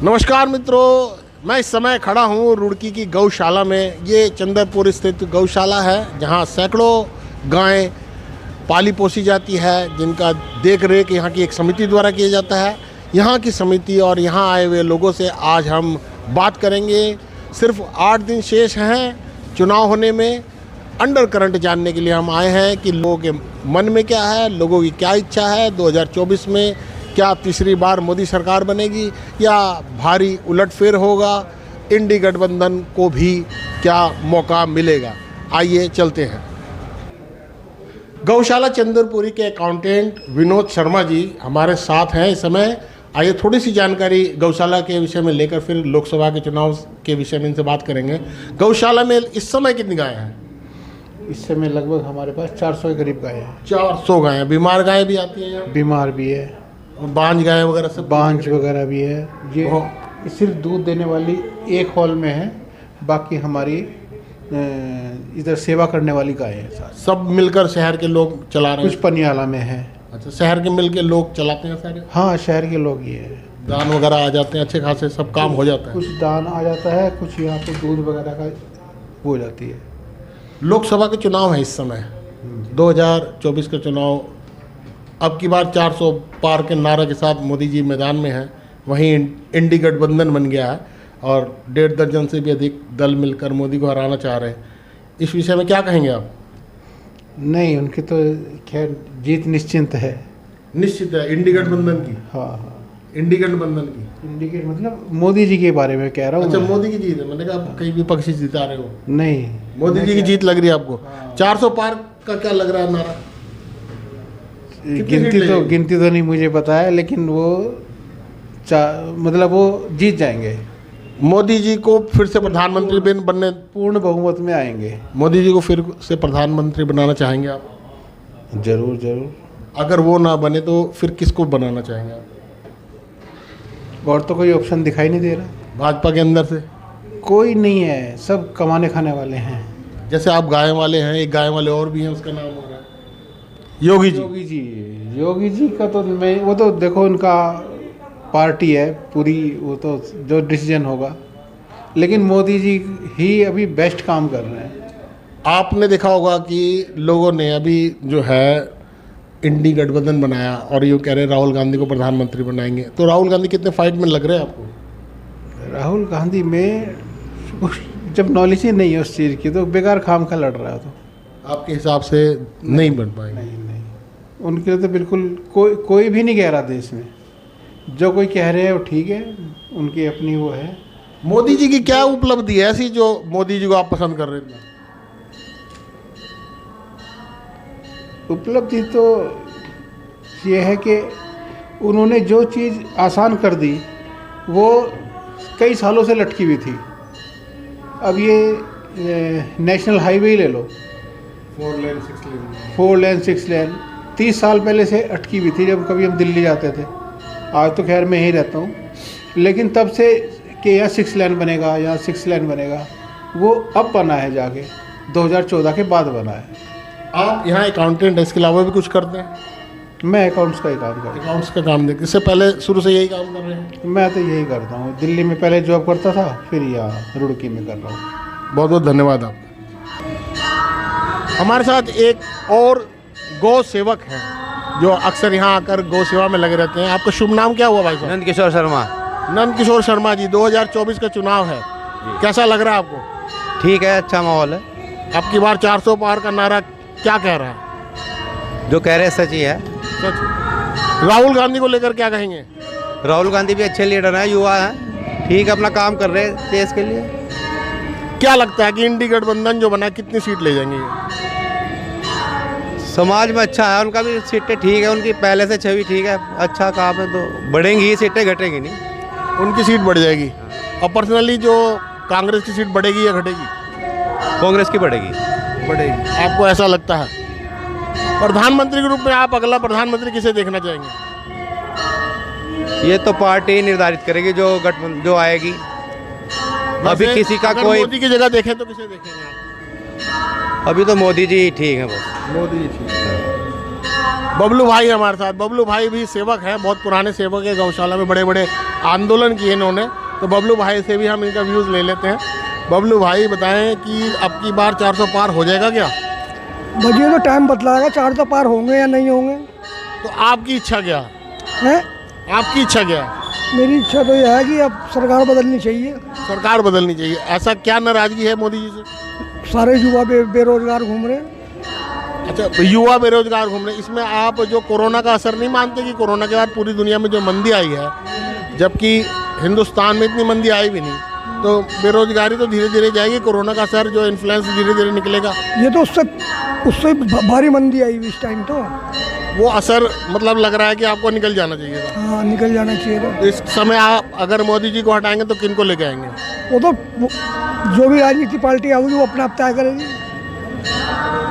नमस्कार मित्रों, मैं इस समय खड़ा हूँ रुड़की की गौशाला में। ये चंद्रपुर स्थित गौशाला है जहाँ सैकड़ों गायें पाली पोसी जाती है, जिनका देख रेख यहाँ की एक समिति द्वारा किया जाता है। यहाँ की समिति और यहाँ आए हुए लोगों से आज हम बात करेंगे। सिर्फ 8 दिन शेष हैं चुनाव होने में। अंडर करंट जानने के लिए हम आए हैं कि लोगों के मन में क्या है, लोगों की क्या इच्छा है। 2024 में क्या तीसरी बार मोदी सरकार बनेगी या भारी उलटफेर होगा, इंडी गठबंधन को भी क्या मौका मिलेगा। आइए चलते हैं। गौशाला चंद्रपुरी के अकाउंटेंट विनोद शर्मा जी हमारे साथ हैं इस समय। आइए थोड़ी सी जानकारी गौशाला के विषय में लेकर फिर लोकसभा के चुनाव के विषय में इनसे बात करेंगे। गौशाला में इस समय कितनी गायें हैं? इस समय लगभग हमारे पास 400 के करीब गायें हैं। 400 गायें। बीमार गायें भी आती हैं यहाँ? बीमार भी है, बांझ गायें वगैरह सब? बांझ वगैरह भी है। ये सिर्फ दूध देने वाली एक हॉल में है, बाकी हमारी इधर सेवा करने वाली गायें हैं साथ। सब मिलकर शहर के लोग चला रहे हैं? कुछ पनियाला में है। अच्छा, शहर के मिल के लोग चलाते हैं सारे? हाँ, शहर के लोग ये है। दान वगैरह आ जाते हैं अच्छे खासे, सब काम हो जाता है? कुछ दान आ जाता है, कुछ यहाँ पे दूध वगैरह का हो जाती है। लोकसभा के चुनाव है इस समय, 2024 का चुनाव। अब की बार 400 पार के नारे के साथ मोदी जी मैदान में हैं। वहीं इंडी गठबंधन बन गया है और 1.5 दर्जन से भी अधिक दल मिलकर मोदी को हराना चाह रहे हैं। इस विषय में क्या कहेंगे आप? नहीं, उनकी तो खैर जीत निश्चिंत है। निश्चित है इंडी गठबंधन की? हाँ हाँ, इंडी गठबंधन की। इंडिकेट मतलब मोदी जी के बारे में कह रहा हूँ। अच्छा, मोदी की जीत है। मैंने कहा आप कहीं विपक्षी जिता रहे हो। नहीं, मोदी जी की जीत लग रही है आपको? 400 पार का क्या लग रहा है नारा? गिनती तो नहीं मुझे पता है, लेकिन वो मतलब वो जीत जाएंगे। मोदी जी को फिर से प्रधानमंत्री बनने? पूर्ण बहुमत में आएंगे। मोदी जी को फिर से प्रधानमंत्री बनाना चाहेंगे आप? जरूर जरूर। अगर वो ना बने तो फिर किसको बनाना चाहेंगे आप? और तो कोई ऑप्शन दिखाई नहीं दे रहा। भाजपा के अंदर से कोई नहीं है, सब कमाने खाने वाले हैं। जैसे आप गाय वाले हैं, एक गाय वाले और भी हैं, उसका नाम हो रहा है योगी जी। योगी जी का तो वो तो देखो, उनका पार्टी है पूरी, वो तो जो डिसीजन होगा। लेकिन मोदी जी ही अभी बेस्ट काम कर रहे हैं। आपने देखा होगा कि लोगों ने अभी जो है इंडी गठबंधन बनाया और यूँ कह रहे हैं राहुल गांधी को प्रधानमंत्री बनाएंगे। तो राहुल गांधी कितने फाइट में लग रहे हैं आपको? राहुल गांधी में जब नॉलेज ही नहीं है उस चीज़ की, तो बेकार खाम खा लड़ रहा है। तो आपके हिसाब से नहीं बन पाएंगे? नहीं, उनके लिए तो बिल्कुल कोई भी नहीं कह रहा देश में। जो कोई कह रहे हैं वो ठीक है, उनकी अपनी वो है। मोदी जी की क्या उपलब्धि है ऐसी जो मोदी जी को आप पसंद कर रहे थे? उपलब्धि तो ये है कि उन्होंने जो चीज़ आसान कर दी वो कई सालों से लटकी हुई थी। अब ये नेशनल हाईवे ही ले लो, 4 लेन 6 लेन 30 साल पहले से अटकी हुई थी, जब कभी हम दिल्ली जाते थे। आज तो खैर मैं यहीं रहता हूँ, लेकिन तब से कि यहाँ 6 लेन बनेगा, यहाँ 6 लेन बनेगा, वो अब बना है जाके 2014 के बाद बना है। आप यहाँ अकाउंटेंट है, इसके अलावा भी कुछ करते हैं? मैं अकाउंट्स का ही काम करता हूँ। अकाउंट्स का काम देखते, इससे पहले शुरू से यही काम कर रहे हैं? मैं तो यही करता हूँ। दिल्ली में पहले जॉब करता था, फिर यहाँ रुड़की में कर रहा हूँ। बहुत बहुत धन्यवाद आपका। हमारे साथ एक और गौ सेवक हैं जो अक्सर यहाँ आकर गौ सेवा में लगे रहते हैं। आपका शुभ नाम क्या हुआ भाई साहब? नंद किशोर शर्मा। नंद किशोर शर्मा जी, 2024 का चुनाव है, कैसा लग रहा है आपको? ठीक है, अच्छा माहौल है। अब की बार 400 पार का नारा क्या कह रहा है? जो कह रहे हैं सच ही है। सच। राहुल गांधी को लेकर क्या कहेंगे? राहुल गांधी भी अच्छे लीडर हैं, युवा हैं, ठीक अपना काम कर रहे हैं देश के लिए। क्या लगता है कि इंडी गठबंधन जो बना है कितनी सीट ले जाएंगे ये? समाज में अच्छा है, उनका भी सीटें ठीक है, उनकी पहले से छवि ठीक है, अच्छा काम है, तो बढ़ेंगी ही सीटें, घटेंगी नहीं। उनकी सीट बढ़ जाएगी। और पर्सनली जो कांग्रेस की सीट बढ़ेगी या घटेगी? कांग्रेस की बढ़ेगी। बढ़ेगी, आपको ऐसा लगता है? प्रधानमंत्री के रूप में आप अगला प्रधानमंत्री किसे देखना चाहेंगे? ये तो पार्टी निर्धारित करेगी जो आएगी। अभी किसी का कोई मोदी की जगह देखें तो किसे देखेंगे आप? अभी तो मोदी जी ठीक है बस। मोदी जी ठीक है। बबलू भाई हमारे साथ। बबलू भाई भी सेवक हैं, बहुत पुराने सेवक है, गौशाला में बड़े बड़े आंदोलन किए इन्होंने। तो बबलू भाई से भी हम इनका व्यूज़ ले लेते हैं। बबलू भाई बताएं कि अब की बार 400 पार हो जाएगा क्या? बजिए तो टाइम बतलाएगा 400 पार होंगे या नहीं होंगे। तो आपकी इच्छा क्या है? आपकी इच्छा क्या है? मेरी इच्छा तो यह है कि अब सरकार बदलनी चाहिए। सरकार बदलनी चाहिए। ऐसा क्या नाराजगी है मोदी जी से? सारे युवा बेरोजगार घूम रहे हैं। अच्छा, तो युवा बेरोजगार घूम रहे हैं, इसमें आप जो कोरोना का असर नहीं मानते कि कोरोना के बाद पूरी दुनिया में जो मंदी आई है, जबकि हिंदुस्तान में इतनी मंदी आई भी नहीं, तो बेरोजगारी तो धीरे धीरे जाएगी, कोरोना का असर जो इन्फ्लुएंस धीरे धीरे निकलेगा। ये तो उससे भारी मंदी आई हुई इस टाइम। तो वो असर मतलब लग रहा है कि आपको निकल जाना चाहिए था। हाँ, निकल जाना चाहिए था। तो इस समय आप अगर मोदी जी को हटाएंगे तो किन को लेके आएंगे? वो तो जो भी राजनीतिक पार्टी आएगी वो अपना आप तय करेगी।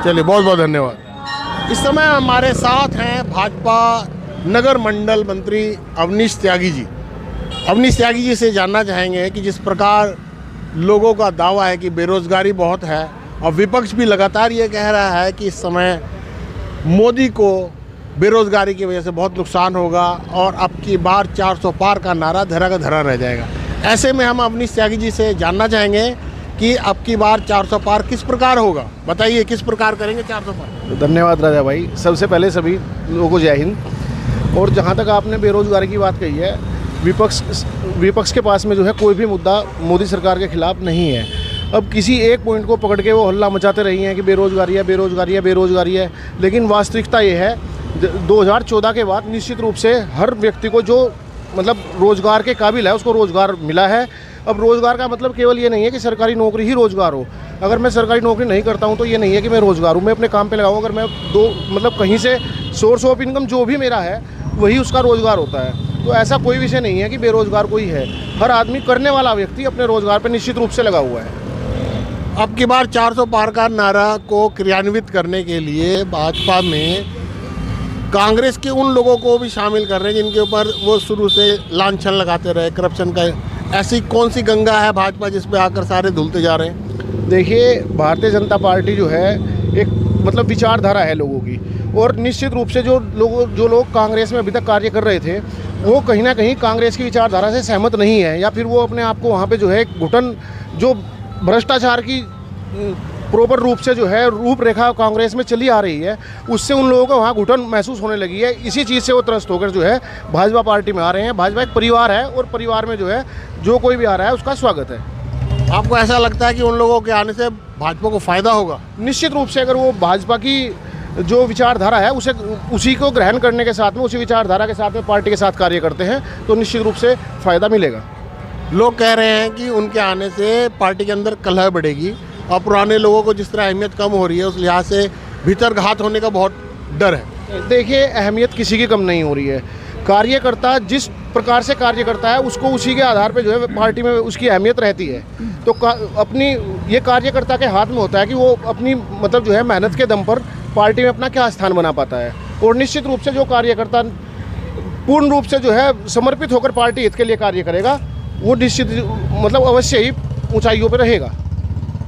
चलिए, बहुत बहुत धन्यवाद। इस समय हमारे साथ हैं भाजपा नगर मंडल मंत्री अवनीश त्यागी जी। अवनीश त्यागी जी से जानना चाहेंगे कि जिस प्रकार लोगों का दावा है कि बेरोजगारी बहुत है और विपक्ष भी लगातार ये कह रहा है कि इस समय मोदी को बेरोजगारी की वजह से बहुत नुकसान होगा और अब की बार 400 पार का नारा धरा का धरा रह जाएगा। ऐसे में हम अवनीश त्यागी जी से जानना चाहेंगे कि अब की बार 400 पार किस प्रकार होगा। बताइए, किस प्रकार करेंगे 400 पार? धन्यवाद राजा भाई। सबसे पहले सभी लोगों को जय हिंद। और जहाँ तक आपने बेरोजगारी की बात कही है, विपक्ष के पास में जो है कोई भी मुद्दा मोदी सरकार के खिलाफ नहीं है। अब किसी एक पॉइंट को पकड़ के वो हल्ला मचाते रही हैं कि बेरोजगारी है, बेरोजगारी है, बेरोजगारी है, लेकिन वास्तविकता ये है 2014 के बाद निश्चित रूप से हर व्यक्ति को जो मतलब रोज़गार के काबिल है उसको रोज़गार मिला है। अब रोज़गार का मतलब केवल ये नहीं है कि सरकारी नौकरी ही रोज़गार हो। अगर मैं सरकारी नौकरी नहीं करता हूँ तो ये नहीं है कि मैं रोज़गार हूँ, मैं अपने काम पे लगाऊँ। अगर मैं मतलब कहीं से सोर्स ऑफ इनकम जो भी मेरा है वही उसका रोज़गार होता है। तो ऐसा कोई विषय नहीं है कि बेरोज़गार कोई है। हर आदमी करने वाला व्यक्ति अपने रोज़गार पर निश्चित रूप से लगा हुआ है। अब की बार 400 पार का नारा को क्रियान्वित करने के लिए भाजपा में कांग्रेस के उन लोगों को भी शामिल कर रहे हैं जिनके ऊपर वो शुरू से लांछन लगाते रहे करप्शन का। ऐसी कौन सी गंगा है भाजपा जिस पे आकर सारे धुलते जा रहे हैं? देखिए, भारतीय जनता पार्टी जो है एक मतलब विचारधारा है लोगों की, और निश्चित रूप से जो लोग कांग्रेस में अभी तक कार्य कर रहे थे वो कहीं ना कहीं कांग्रेस की विचारधारा से सहमत नहीं है, या फिर वो अपने आप को वहाँ पे जो है एक घुटन जो भ्रष्टाचार की प्रॉपर रूप से जो है रूपरेखा कांग्रेस में चली आ रही है, उससे उन लोगों को वहाँ घुटन महसूस होने लगी है। इसी चीज़ से वो त्रस्त होकर जो है भाजपा पार्टी में आ रहे हैं। भाजपा एक परिवार है और परिवार में जो है जो कोई भी आ रहा है उसका स्वागत है। आपको ऐसा लगता है कि उन लोगों के आने से भाजपा को फ़ायदा होगा? निश्चित रूप से अगर वो भाजपा की जो विचारधारा है उसी को ग्रहण करने के साथ में, उसी विचारधारा के साथ में पार्टी के साथ कार्य करते हैं तो निश्चित रूप से फ़ायदा मिलेगा। लोग कह रहे हैं कि उनके आने से पार्टी के अंदर कलह बढ़ेगी और पुराने लोगों को जिस तरह अहमियत कम हो रही है उस लिहाज से भीतर घात होने का बहुत डर है। देखिए, अहमियत किसी की कम नहीं हो रही है। कार्यकर्ता जिस प्रकार से कार्य करता है उसको उसी के आधार पे जो है पार्टी में उसकी अहमियत रहती है। तो अपनी ये कार्यकर्ता के हाथ में होता है कि वो अपनी मतलब जो है मेहनत के दम पर पार्टी में अपना क्या स्थान बना पाता है। और निश्चित रूप से जो कार्यकर्ता पूर्ण रूप से जो है समर्पित होकर पार्टी हित के लिए कार्य करेगा वो निश्चित मतलब अवश्य ही ऊंचाइयों पर रहेगा।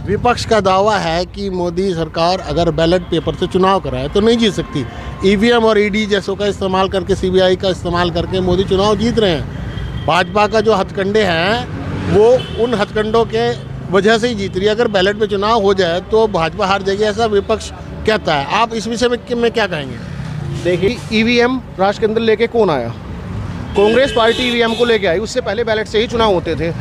विपक्ष का दावा है कि मोदी सरकार अगर बैलेट पेपर से चुनाव कराए तो नहीं जीत सकती। ईवीएम और ईडी जैसों का इस्तेमाल करके, सीबीआई का इस्तेमाल करके मोदी चुनाव जीत रहे हैं। भाजपा का जो हथकंडे हैं वो उन हथकंडों के वजह से ही जीत रही है। अगर बैलेट पे चुनाव हो जाए तो भाजपा हार जाएगी, ऐसा विपक्ष कहता है। आप इस विषय में क्या कहेंगे? देखिए, ईवीएम राष्ट्र के अंदर लेके कौन आया? कांग्रेस पार्टी ईवीएम को लेके आई। उससे पहले बैलेट से ही चुनाव होते थे।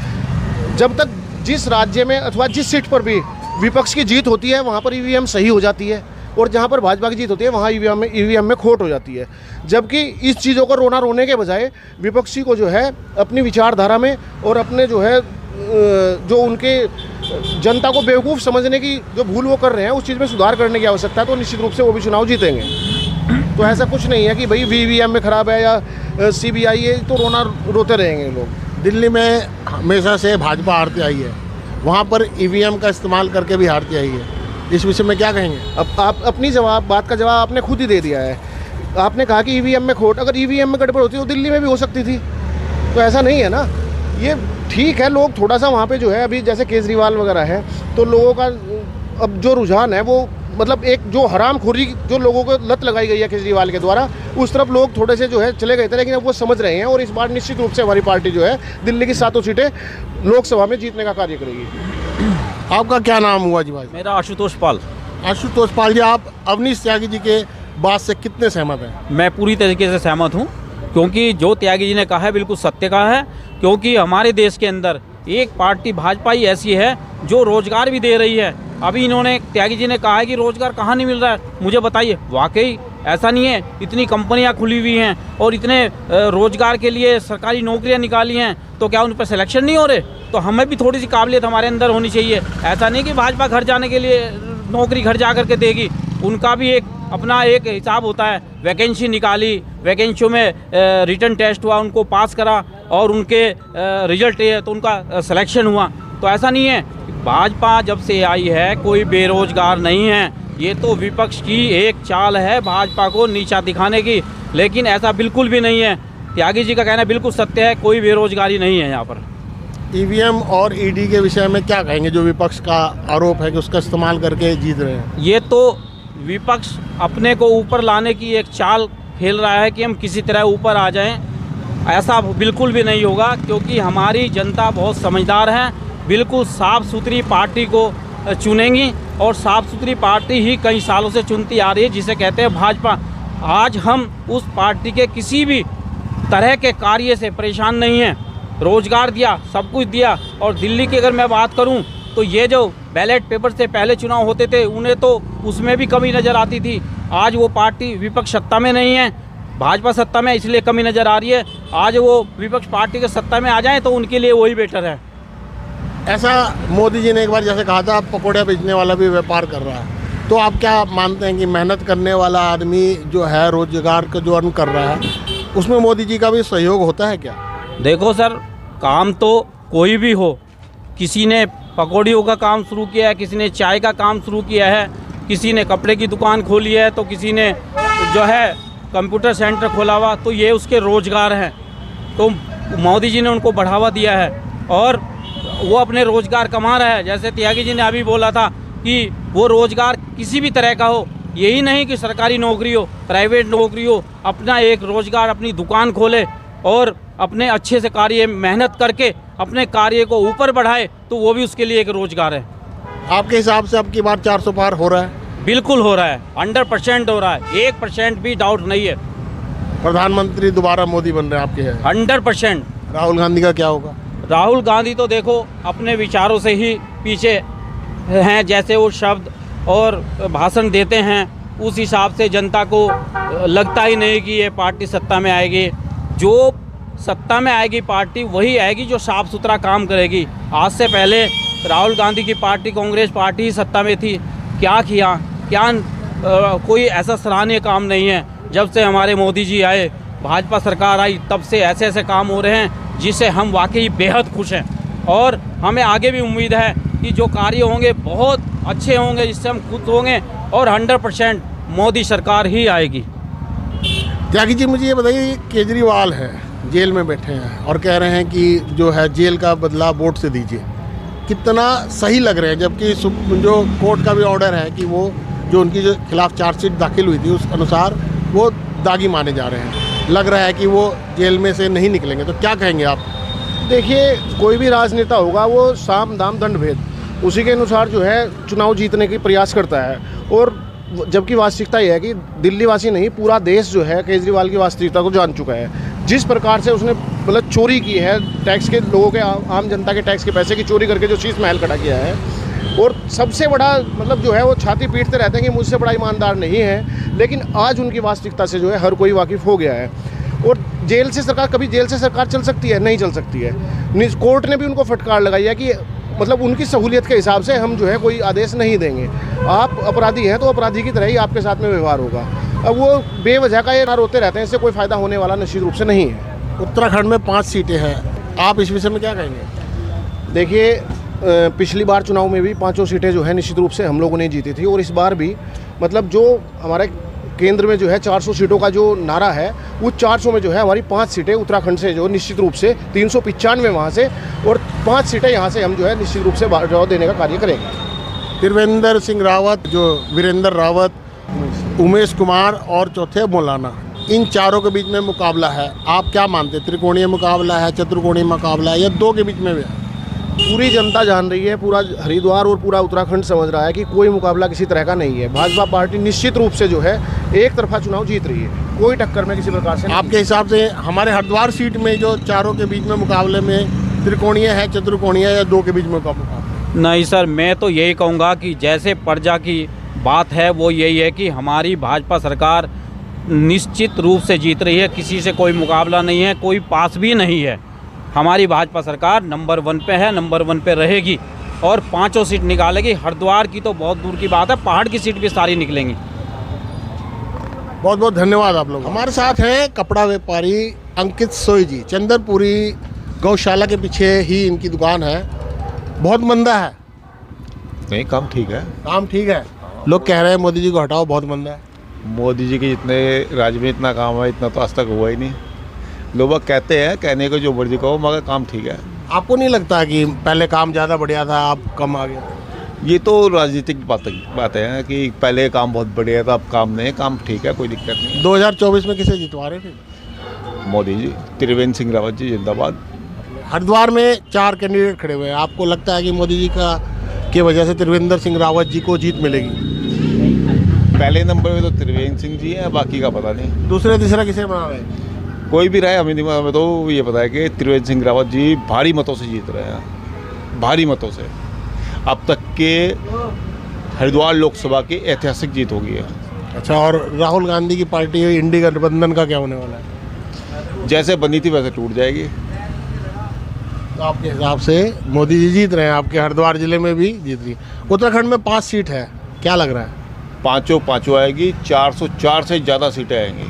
जब तक जिस राज्य में अथवा जिस सीट पर भी विपक्ष की जीत होती है वहाँ पर ईवीएम सही हो जाती है, और जहाँ पर भाजपा की जीत होती है वहाँ ईवीएम में खोट हो जाती है। जबकि इस चीज़ों को रोने के बजाय विपक्षी को जो है अपनी विचारधारा में और अपने जो है जो उनके जनता को बेवकूफ़ समझने की जो भूल वो कर रहे हैं उस चीज़ में सुधार करने की आवश्यकता है। तो निश्चित रूप से वो भी चुनाव जीतेंगे। तो ऐसा कुछ नहीं है कि भाई ईवीएम में ख़राब है या सीबीआई है, तो रोते रहेंगे लोग। दिल्ली में हमेशा से भाजपा हारती आई है, वहाँ पर ईवीएम का इस्तेमाल करके भी हारती आई है। इस विषय में क्या कहेंगे? अब आप अपनी बात का जवाब आपने खुद ही दे दिया है। आपने कहा कि ईवीएम में खोट, अगर ईवीएम में गड़बड़ होती तो दिल्ली में भी हो सकती थी। तो ऐसा नहीं है ना। ये ठीक है, लोग थोड़ा सा वहाँ पे जो है अभी जैसे केजरीवाल वगैरह है तो लोगों का अब जो रुझान है वो मतलब एक जो हरामखोरी जो लोगों को लत लगाई गई है केजरीवाल के द्वारा, उस तरफ लोग थोड़े से जो है चले गए थे, लेकिन अब वो समझ रहे हैं और इस बार निश्चित रूप से हमारी पार्टी जो है दिल्ली की 7 सीटें लोकसभा में जीतने का कार्य करेगी। आपका क्या नाम हुआ जी भाई? मेरा आशुतोष पाल। आशुतोष पाल जी, आप अवनीश त्यागी जी के बात से कितने सहमत हैं? मैं पूरी तरीके से सहमत हूँ, क्योंकि जो त्यागी जी ने कहा है बिल्कुल सत्य कहा है। क्योंकि हमारे देश के अंदर एक पार्टी भाजपा ही ऐसी है जो रोजगार भी दे रही है। अभी इन्होंने त्यागी जी ने कहा है कि रोजगार कहाँ नहीं मिल रहा है, मुझे बताइए। वाकई ऐसा नहीं है, इतनी कंपनियां खुली हुई हैं और इतने रोजगार के लिए सरकारी नौकरियां निकाली हैं, तो क्या उन पर सिलेक्शन नहीं हो रहे? तो हमें भी थोड़ी सी काबिलियत हमारे अंदर होनी चाहिए। ऐसा नहीं कि भाजपा घर जाने के लिए नौकरी घर जा कर के देगी, उनका भी एक अपना एक हिसाब होता है। वैकेंसी निकाली, वैकेंसियों में रिटन टेस्ट हुआ, उनको पास करा और उनके रिजल्ट है तो उनका सिलेक्शन हुआ। तो ऐसा नहीं है, भाजपा जब से आई है कोई बेरोजगार नहीं है। ये तो विपक्ष की एक चाल है भाजपा को नीचा दिखाने की, लेकिन ऐसा बिल्कुल भी नहीं है। त्यागी जी का कहना बिल्कुल सत्य है, कोई बेरोजगारी नहीं है यहाँ पर। ईवीएम और ईडी के विषय में क्या कहेंगे, जो विपक्ष का आरोप है कि उसका इस्तेमाल करके जीत रहे हैं? ये तो विपक्ष अपने को ऊपर लाने की एक चाल खेल रहा है कि हम किसी तरह ऊपर आ जाएं। ऐसा बिल्कुल भी नहीं होगा, क्योंकि हमारी जनता बहुत समझदार है। बिल्कुल साफ़ सुथरी पार्टी को चुनेंगी और साफ़ सुथरी पार्टी ही कई सालों से चुनती आ रही है, जिसे कहते हैं भाजपा। आज हम उस पार्टी के किसी भी तरह के कार्य से परेशान नहीं हैं। रोजगार दिया, सब कुछ दिया। और दिल्ली की अगर मैं बात करूं तो ये जो बैलेट पेपर से पहले चुनाव होते थे, उन्हें तो उसमें भी कमी नज़र आती थी। आज वो पार्टी विपक्ष सत्ता में नहीं है, भाजपा सत्ता में, इसलिए कमी नज़र आ रही है। आज वो विपक्ष पार्टी के सत्ता में आ जाए तो उनके लिए वही बेटर है। ऐसा मोदी जी ने एक बार जैसे कहा था, पकौड़े बेचने वाला भी व्यापार कर रहा है, तो आप क्या मानते हैं कि मेहनत करने वाला आदमी जो है, रोजगार का जो अर्न कर रहा है, उसमें मोदी जी का भी सहयोग होता है क्या? देखो सर, काम तो कोई भी हो, किसी ने पकौड़ियों का काम शुरू किया है, किसी ने चाय का काम शुरू किया है, किसी ने कपड़े की दुकान खोली है, तो किसी ने जो है कंप्यूटर सेंटर खोला हुआ, तो ये उसके रोज़गार हैं। तो मोदी जी ने उनको बढ़ावा दिया है और वो अपने रोज़गार कमा रहा है। जैसे त्यागी जी ने अभी बोला था कि वो रोज़गार किसी भी तरह का हो, यही नहीं कि सरकारी नौकरी हो, प्राइवेट नौकरी हो, अपना एक रोज़गार, अपनी दुकान खोले और अपने अच्छे से कार्य मेहनत करके अपने कार्य को ऊपर बढ़ाए, तो वो भी उसके लिए एक रोज़गार है। आपके हिसाब से अब की बार 400 पार हो रहा है? बिल्कुल हो रहा है, 100% हो रहा है, 1% भी डाउट नहीं है। प्रधानमंत्री दोबारा मोदी बन रहे हैं आपके हैं? 100%। राहुल गांधी का क्या होगा? राहुल गांधी तो देखो अपने विचारों से ही पीछे हैं, जैसे वो शब्द और भाषण देते हैं उस हिसाब से जनता को लगता ही नहीं कि ये पार्टी सत्ता में आएगी। जो सत्ता में आएगी पार्टी वही आएगी जो साफ़ सुथरा काम करेगी। आज से पहले राहुल गांधी की पार्टी कांग्रेस पार्टी ही सत्ता में थी, क्या किया? क्या कोई ऐसा सराहनीय काम नहीं है। जब से हमारे मोदी जी आए, भाजपा सरकार आई, तब से ऐसे ऐसे काम हो रहे हैं जिससे हम वाकई बेहद खुश हैं और हमें आगे भी उम्मीद है कि जो कार्य होंगे बहुत अच्छे होंगे, जिससे हम खुश होंगे और 100% मोदी सरकार ही आएगी। त्यागी जी, मुझे ये बताइए, केजरीवाल है जेल में बैठे हैं और कह रहे हैं कि जो है जेल का बदला वोट से दीजिए, कितना सही लग रहे हैं? जबकि जो कोर्ट का भी ऑर्डर है कि वो जो उनकी जो खिलाफ चार्जशीट दाखिल हुई थी उस अनुसार वो दागी माने जा रहे हैं। लग रहा है कि वो जेल में से नहीं निकलेंगे, तो क्या कहेंगे आप? देखिए, कोई भी राजनेता होगा वो साम दाम दंड भेद, उसी के अनुसार जो है चुनाव जीतने की प्रयास करता है। और जबकि वास्तविकता यह है कि दिल्ली वासी नहीं, पूरा देश जो है केजरीवाल की वास्तविकता को जान चुका है। जिस प्रकार से उसने मतलब चोरी की है, टैक्स के लोगों के, आम जनता के टैक्स के पैसे की चोरी करके जो शीश महल खड़ा किया है, और सबसे बड़ा मतलब जो है वो छाती पीटते रहते हैं कि मुझसे बड़ा ईमानदार नहीं है, लेकिन आज उनकी वास्तविकता से जो है हर कोई वाकिफ़ हो गया है। और जेल से सरकार, कभी जेल से सरकार चल सकती है? नहीं चल सकती है। कोर्ट ने भी उनको फटकार लगाई है कि मतलब उनकी सहूलियत के हिसाब से हम जो है कोई आदेश नहीं देंगे। आप अपराधी हैं तो अपराधी की तरह ही आपके साथ में व्यवहार होगा। अब वो बेवजह का ये रोते रहते हैं, इससे कोई फ़ायदा होने वाला निश्चित रूप से नहीं है। उत्तराखंड में 5 सीटें हैं, आप इस विषय में क्या कहेंगे? देखिए, पिछली बार चुनाव में भी 5 सीटें जो है निश्चित रूप से हम लोगों ने जीती थी, और इस बार भी मतलब जो हमारे केंद्र में जो है 400 सीटों का जो नारा है, वो 400 में जो है हमारी 5 सीटें उत्तराखंड से जो निश्चित रूप से 395 वहाँ से, और 5 सीटें यहाँ से हम जो है निश्चित रूप से जवाब देने का कार्य करेंगे। त्रिवेंद्र सिंह रावत, जो वीरेंद्र रावत, उमेश कुमार और चौथे मौलाना, इन चारों के बीच में मुकाबला है। आप क्या मानते हैं, त्रिकोणीय मुकाबला है, चतुर्कोणीय मुकाबला है, या दो के बीच में भी है? पूरी जनता जान रही है, पूरा हरिद्वार और पूरा उत्तराखंड समझ रहा है कि कोई मुकाबला किसी तरह का नहीं है। भाजपा पार्टी निश्चित रूप से जो है एक तरफा चुनाव जीत रही है, कोई टक्कर में किसी प्रकार से नहीं। आपके हिसाब से हमारे हरिद्वार सीट में जो चारों के बीच में मुकाबले में त्रिकोणीय है, चतुर्कोणीय है, या दो के बीच में मुकाबला? नहीं सर, मैं तो यही कहूँगा कि जैसे प्रजा की बात है वो यही है कि हमारी भाजपा सरकार निश्चित रूप से जीत रही है। किसी से कोई मुकाबला नहीं है, कोई पास भी नहीं है। हमारी भाजपा सरकार नंबर 1 पे है, नंबर 1 पे रहेगी और 5 सीट निकालेगी। हरिद्वार की तो बहुत दूर की बात है, पहाड़ की सीट भी सारी निकलेंगी। बहुत बहुत धन्यवाद आप लोग। हमारे साथ हैं कपड़ा व्यापारी अंकित सोई जी। चंदरपुरी गौशाला के पीछे ही इनकी दुकान है। बहुत मंदा है। नहीं, काम ठीक है। काम ठीक है। लोग कह रहे हैं मोदी जी को हटाओ, बहुत मंदा है। मोदी जी के जितने राज्य में इतना काम है, इतना तो आज तक हुआ ही नहीं। लोग कहते हैं, कहने को जो मर्जी कहो, मगर काम ठीक है। आपको नहीं लगता कि पहले काम ज़्यादा बढ़िया था, अब कम आ गया? ये तो राजनीतिक बातें हैं कि पहले काम बहुत बढ़िया था, अब काम नहीं है। काम ठीक है, कोई दिक्कत नहीं है। 2024 में किसे जितवा रहे थे? मोदी जी, त्रिवेंद्र सिंह रावत जी जिंदाबाद। हरिद्वार में 4 कैंडिडेट खड़े हुए हैं। आपको लगता है कि मोदी जी की वजह से त्रिवेंद्र सिंह रावत जी को जीत मिलेगी? पहले नंबर में तो त्रिवेंद्र सिंह जी हैं, बाकी का पता नहीं। दूसरा तीसरा किसे बना रहे हैं? कोई भी रहे, हमें तो ये पता है कि त्रिवेंद्र सिंह रावत जी भारी मतों से जीत रहे हैं, भारी मतों से। अब तक के हरिद्वार लोकसभा की ऐतिहासिक जीत होगी है। अच्छा, और राहुल गांधी की पार्टी इंडी गठबंधन का क्या होने वाला है? जैसे बनी थी वैसे टूट जाएगी। तो आपके हिसाब से मोदी जी जीत रहे हैं, आपके हरिद्वार जिले में भी जीत रही है। उत्तराखंड में 5 सीट है, क्या लग रहा है? पाँचों आएगी। 404 से ज़्यादा सीटें आएंगी।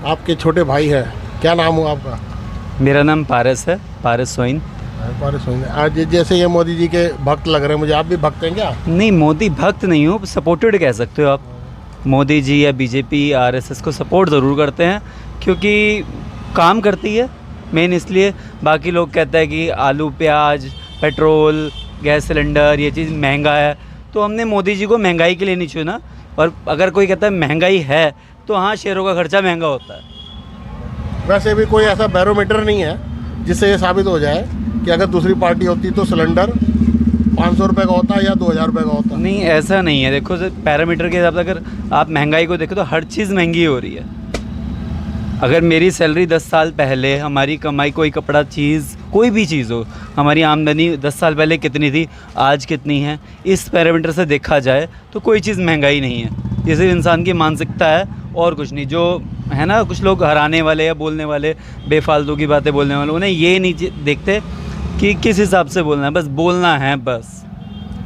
आपके छोटे भाई है, क्या नाम हुआ आपका? मेरा नाम पारस है, पारस सोइन। आज जैसे ये मोदी जी के भक्त लग रहे हैं मुझे, आप भी भक्त हैं क्या? नहीं, मोदी भक्त नहीं हो, सपोर्टेड कह सकते हो आप। मोदी जी या बीजेपी आरएसएस को सपोर्ट ज़रूर करते हैं क्योंकि काम करती है, मेन इसलिए। बाकी लोग कहते हैं कि आलू प्याज पेट्रोल गैस सिलेंडर ये चीज़ महंगा है, तो हमने मोदी जी को महंगाई के लिए नहीं चुना। और अगर कोई कहता है महंगाई है तो हाँ, शेयरों का खर्चा महंगा होता है। वैसे भी कोई ऐसा बैरोमीटर नहीं है जिससे ये साबित हो जाए कि अगर दूसरी पार्टी होती तो सिलेंडर 500 रुपये का होता है या 2000 रुपये का होता। नहीं, ऐसा नहीं है। देखो सर, पैरामीटर के हिसाब से अगर आप महंगाई को देखो तो हर चीज़ महंगी हो रही है। अगर मेरी सैलरी 10 साल पहले, हमारी कमाई कोई कपड़ा चीज़ कोई भी चीज़ हो, हमारी आमदनी 10 साल पहले कितनी थी, आज कितनी है, इस पैरामीटर से देखा जाए तो कोई चीज़ महंगाई नहीं है। ये सिर्फ इंसान की मानसिकता है और कुछ नहीं। जो है ना, कुछ लोग हराने वाले या बोलने वाले, बेफालतू की बातें बोलने वाले, उन्हें ये नहीं देखते कि किस हिसाब से बोलना है, बस बोलना है बस।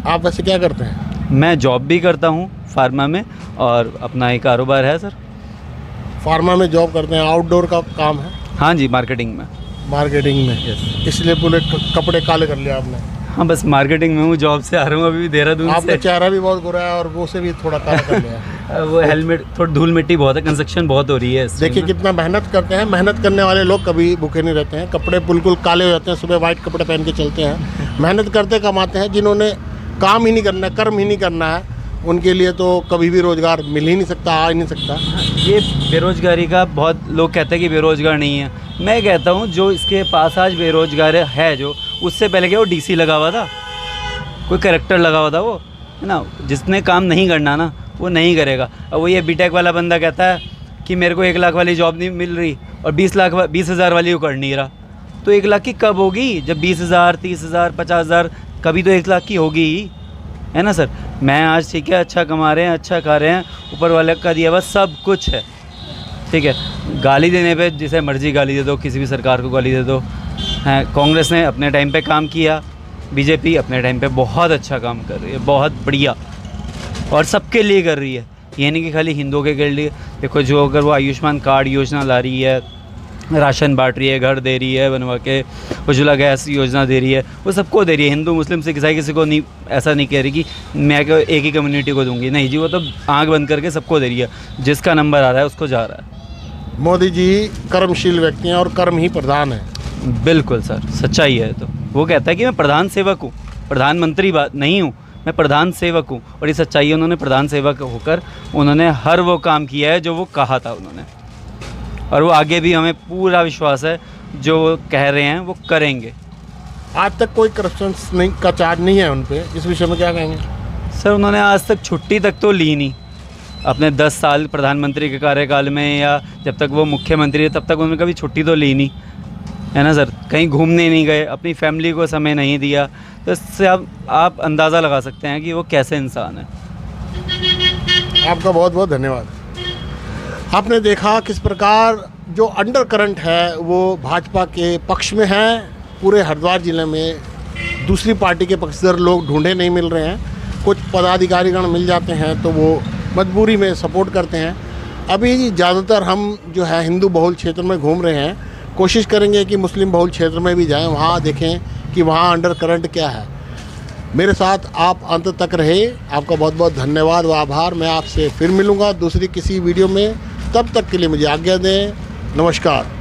आप वैसे क्या करते हैं? मैं जॉब भी करता हूँ फार्मा में और अपना एक कारोबार है सर। फार्मा में जॉब करते हैं, आउटडोर का काम है? हाँ जी, मार्केटिंग में। मार्केटिंग में? यस। इसलिए पूरे कपड़े काले कर लिया आपने? हाँ, बस मार्केटिंग में हूँ, जॉब से आ रहा हूँ अभी भी देहरादून आपका से। चेहरा भी बहुत गोरा है और वो से भी थोड़ा काला कर लिया। वो हेलमेट, थोड़ी धूल मिट्टी बहुत है, कंस्ट्रक्शन बहुत हो रही है इस देखिए में। कितना मेहनत करते हैं। मेहनत करने वाले लोग कभी भूखे नहीं रहते हैं। कपड़े बिल्कुल काले हो जाते हैं, सुबह वाइट कपड़े पहन के चलते हैं। मेहनत करते कमाते हैं। जिन्होंने काम ही नहीं करना है, कर्म ही नहीं करना है, उनके लिए तो कभी भी रोज़गार मिल ही नहीं सकता, आ ही नहीं सकता। ये बेरोजगारी का बहुत लोग कहते हैं कि बेरोजगार नहीं है। मैं कहता हूँ जो इसके पास आज बेरोजगार है, जो उससे पहले क्या वो डीसी लगा हुआ था, कोई कैरेक्टर लगा हुआ था, वो है ना। जिसने काम नहीं करना ना वो नहीं करेगा। अब वो ये बीटेक वाला बंदा कहता है कि मेरे को 1 लाख वाली जॉब नहीं मिल रही और 20,000 वाली वो कर नहीं रहा, तो 1 लाख की कब होगी? जब 20,000 30,000 50,000 कभी तो 1 लाख की होगी ही, है ना सर। मैं आज ठीक है, अच्छा कमा रहे हैं, अच्छा खा रहे हैं, ऊपर वाले का दिया हुआ सब कुछ है, ठीक है। गाली देने पे जिसे मर्जी गाली दे दो, किसी भी सरकार को गाली दे दो। हैं, कांग्रेस ने अपने टाइम पे काम किया, बीजेपी अपने टाइम पे बहुत अच्छा काम कर रही है, बहुत बढ़िया, और सबके लिए कर रही है। ये नहीं कि खाली हिंदुओं के लिए। देखो, जो अगर वो आयुष्मान कार्ड योजना ला रही है, राशन बांट रही है, घर दे रही है बनवा के, उज्ज्वला गैस योजना दे रही है, वो सबको दे रही है। हिंदू मुस्लिम सिख ईसाई किसी को नहीं, ऐसा नहीं कह रही कि मैं एक ही कम्युनिटी को दूंगी, नहीं जी। वो तो आंख बंद करके सबको दे रही है, जिसका नंबर आ रहा है उसको जा रहा है। मोदी जी कर्मशील व्यक्ति हैं और कर्म ही प्रधान है। बिल्कुल सर, सच्चाई है। तो वो कहता है कि मैं प्रधान सेवक हूँ, प्रधानमंत्री नहीं हूँ, मैं प्रधान सेवक हूँ। और ये सच्चाई है, उन्होंने प्रधान सेवक होकर उन्होंने हर वो काम किया है जो वो कहा था उन्होंने, और वो आगे भी हमें पूरा विश्वास है जो वो कह रहे हैं वो करेंगे। आज तक कोई करप्शन नहीं का चार्ज नहीं है उन पे, इस विषय में क्या कहेंगे? सर उन्होंने आज तक छुट्टी तक तो ली नहीं अपने 10 साल प्रधानमंत्री के कार्यकाल में, या जब तक वो मुख्यमंत्री है तब तक उन्होंने कभी छुट्टी तो ली नहीं, है ना सर। कहीं घूमने नहीं गए, अपनी फैमिली को समय नहीं दिया, तो इससे आप अंदाज़ा लगा सकते हैं कि वो कैसे इंसान है। आपका बहुत बहुत धन्यवाद। आपने देखा किस प्रकार जो अंडर करंट है वो भाजपा के पक्ष में है। पूरे हरिद्वार ज़िले में दूसरी पार्टी के पक्षधर लोग ढूंढे नहीं मिल रहे हैं, कुछ पदाधिकारीगण मिल जाते हैं तो वो मजबूरी में सपोर्ट करते हैं। अभी ज़्यादातर हम जो है हिंदू बहुल क्षेत्र में घूम रहे हैं, कोशिश करेंगे कि मुस्लिम बहुल क्षेत्र में भी जाएं, वहाँ देखें कि वहाँ अंडर करंट क्या है। मेरे साथ आप अंत तक रहे, आपका बहुत बहुत धन्यवाद व आभार। मैं आपसे फिर मिलूँगा दूसरी किसी वीडियो में, तब तक के लिए मुझे आज्ञा दें। नमस्कार।